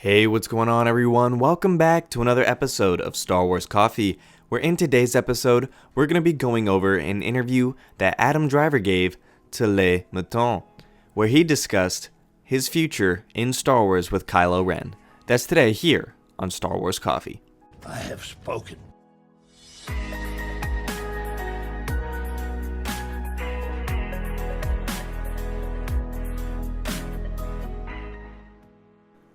Hey, what's going on everyone? Welcome back to another episode of Star Wars Coffee, where in today's episode, we're going to be going over an interview that Adam Driver gave to Le Mouton, where he discussed his future in Star Wars with Kylo Ren. That's today here on Star Wars Coffee. I have spoken.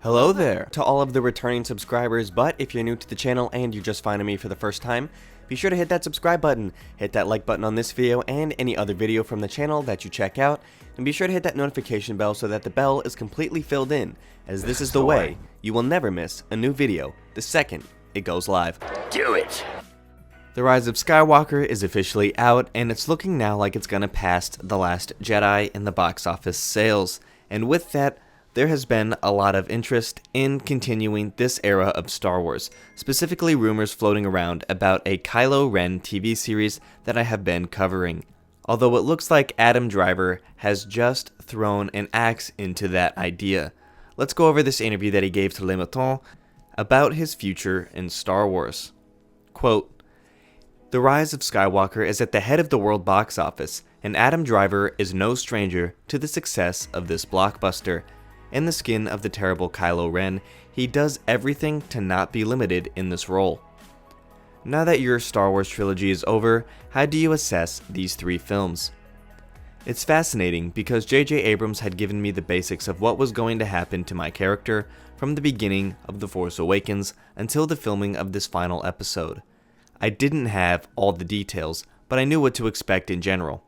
Hello there to all of the returning subscribers, but if you're new to the channel and you're just finding me for the first time, be sure to hit that subscribe button, hit that like button on this video and any other video from the channel that you check out, and be sure to hit that notification bell so that the bell is completely filled in, as this is the way you will never miss a new video the second it goes live. Do it! The Rise of Skywalker is officially out, and it's looking now like it's gonna pass The Last Jedi in the box office sales, and with that, there has been a lot of interest in continuing this era of Star Wars, specifically rumors floating around about a Kylo Ren TV series that I have been covering. Although it looks like Adam Driver has just thrown an axe into that idea. Let's go over this interview that he gave to Le Mouton about his future in Star Wars. Quote, "The Rise of Skywalker is at the head of the world box office, and Adam Driver is no stranger to the success of this blockbuster. In the skin of the terrible Kylo Ren, he does everything to not be limited in this role. Now that your Star Wars trilogy is over, how do you assess these three films? It's fascinating because J.J. Abrams had given me the basics of what was going to happen to my character from the beginning of The Force Awakens until the filming of this final episode. I didn't have all the details, but I knew what to expect in general.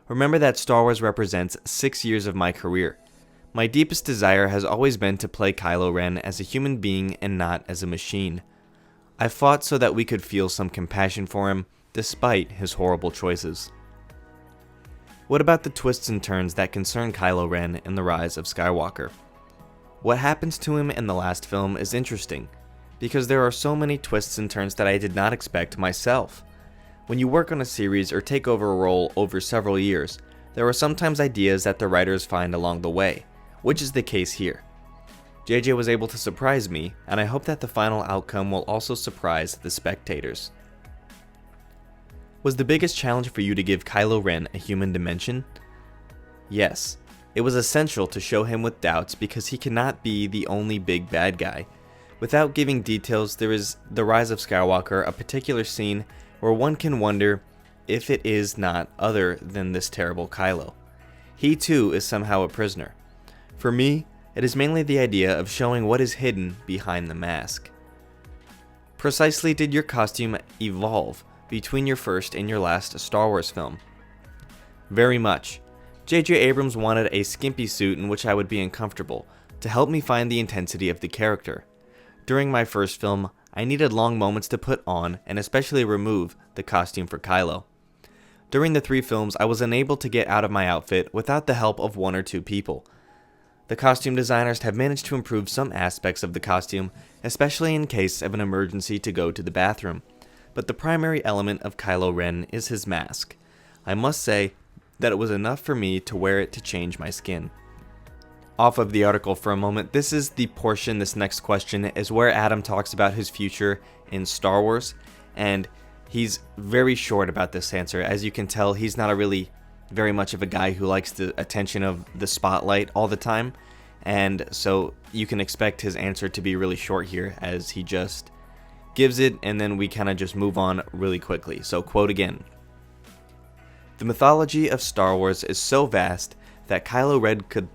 Remember that Star Wars represents 6 years of my career. My deepest desire has always been to play Kylo Ren as a human being and not as a machine. I fought so that we could feel some compassion for him, despite his horrible choices. What about the twists and turns that concern Kylo Ren in The Rise of Skywalker? What happens to him in the last film is interesting, because there are so many twists and turns that I did not expect myself. When you work on a series or take over a role over several years, there are sometimes ideas that the writers find along the way, which is the case here. JJ was able to surprise me, and I hope that the final outcome will also surprise the spectators. Was the biggest challenge for you to give Kylo Ren a human dimension? Yes, it was essential to show him with doubts because he cannot be the only big bad guy. Without giving details, there is The Rise of Skywalker, a particular scene where one can wonder if it is not other than this terrible Kylo. He too is somehow a prisoner. For me, it is mainly the idea of showing what is hidden behind the mask. Precisely did your costume evolve between your first and your last Star Wars film? Very much. J.J. Abrams wanted a skimpy suit in which I would be uncomfortable, to help me find the intensity of the character. During my first film, I needed long moments to put on and especially remove the costume for Kylo. During the 3 films, I was unable to get out of my outfit without the help of 1 or 2 people. The costume designers have managed to improve some aspects of the costume, especially in case of an emergency to go to the bathroom, but the primary element of Kylo Ren is his mask. I must say that it was enough for me to wear it to change my skin. Off of the article for a moment, this is the portion, this next question, is where Adam talks about his future in Star Wars, and he's very short about this answer. As you can tell, he's not very much of a guy who likes the attention of the spotlight all the time, and so you can expect his answer to be really short here as he just gives it and then we kind of just move on really quickly. So quote again, "The mythology of Star Wars is so vast that Kylo Ren could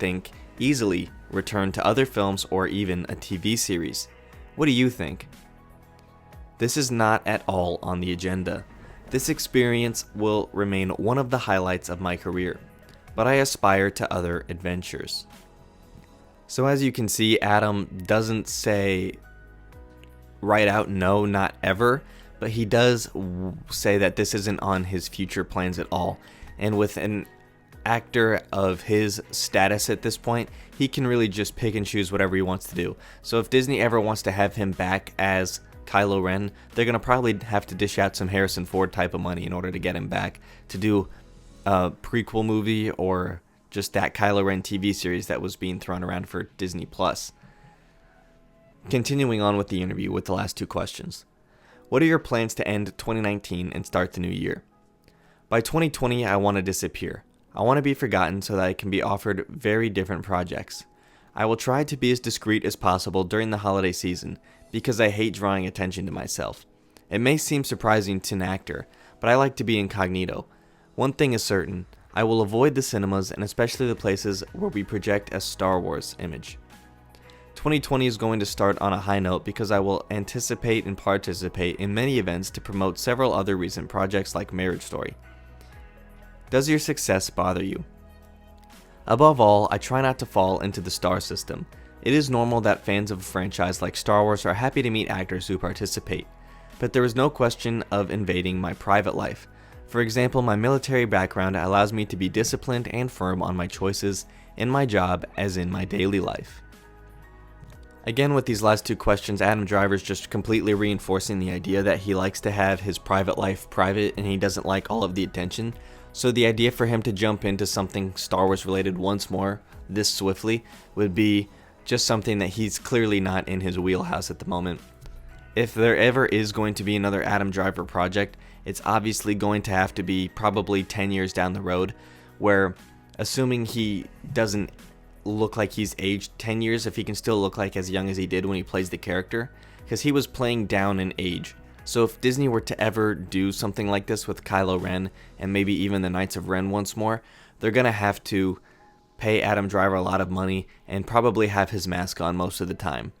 easily return to other films or even a TV series. What do you think?" This is not at all on the agenda. This experience will remain one of the highlights of my career, but I aspire to other adventures. So as you can see, Adam doesn't say right out no, not ever, but he does say that this isn't on his future plans at all. And with an actor of his status at this point, he can really just pick and choose whatever he wants to do. So if Disney ever wants to have him back as Kylo Ren, they're going to probably have to dish out some Harrison Ford type of money in order to get him back to do a prequel movie or just that Kylo Ren TV series that was being thrown around for Disney+. Continuing on with the interview with the last two questions. What are your plans to end 2019 and start the new year? By 2020, I want to disappear. I want to be forgotten so that I can be offered very different projects. I will try to be as discreet as possible during the holiday season because I hate drawing attention to myself. It may seem surprising to an actor, but I like to be incognito. One thing is certain, I will avoid the cinemas and especially the places where we project a Star Wars image. 2020 is going to start on a high note because I will anticipate and participate in many events to promote several other recent projects like Marriage Story. Does your success bother you? Above all, I try not to fall into the star system. It is normal that fans of a franchise like Star Wars are happy to meet actors who participate, but there is no question of invading my private life. For example, my military background allows me to be disciplined and firm on my choices in my job as in my daily life. Again, with these last two questions, Adam Driver's just completely reinforcing the idea that he likes to have his private life private and he doesn't like all of the attention. So the idea for him to jump into something Star Wars related once more this swiftly would be just something that he's clearly not in his wheelhouse at the moment. If there ever is going to be another Adam Driver project, it's obviously going to have to be probably 10 years down the road, where assuming he doesn't look like he's aged 10 years, if he can still look like as young as he did when he plays the character, because he was playing down in age. So if Disney were to ever do something like this with Kylo Ren and maybe even the Knights of Ren once more, they're going to have to pay Adam Driver a lot of money and probably have his mask on most of the time.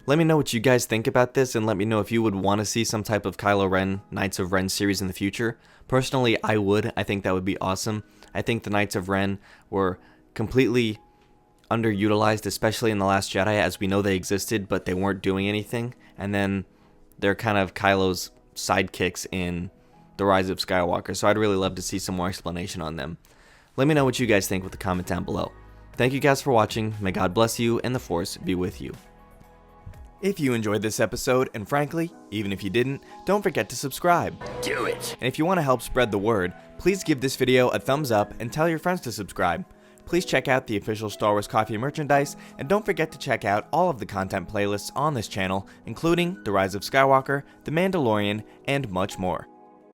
Let me know what you guys think about this and let me know if you would want to see some type of Kylo Ren, Knights of Ren series in the future. Personally, I would. I think that would be awesome. I think the Knights of Ren were completely underutilized, especially in The Last Jedi, as we know they existed, but they weren't doing anything. And then they're kind of Kylo's sidekicks in The Rise of Skywalker, so I'd really love to see some more explanation on them. Let me know what you guys think with the comment down below. Thank you guys for watching, may God bless you, and the Force be with you. If you enjoyed this episode, and frankly, even if you didn't, don't forget to subscribe. Do it! And if you want to help spread the word, please give this video a thumbs up and tell your friends to subscribe. Please check out the official Star Wars Coffee merchandise, and don't forget to check out all of the content playlists on this channel, including The Rise of Skywalker, The Mandalorian, and much more.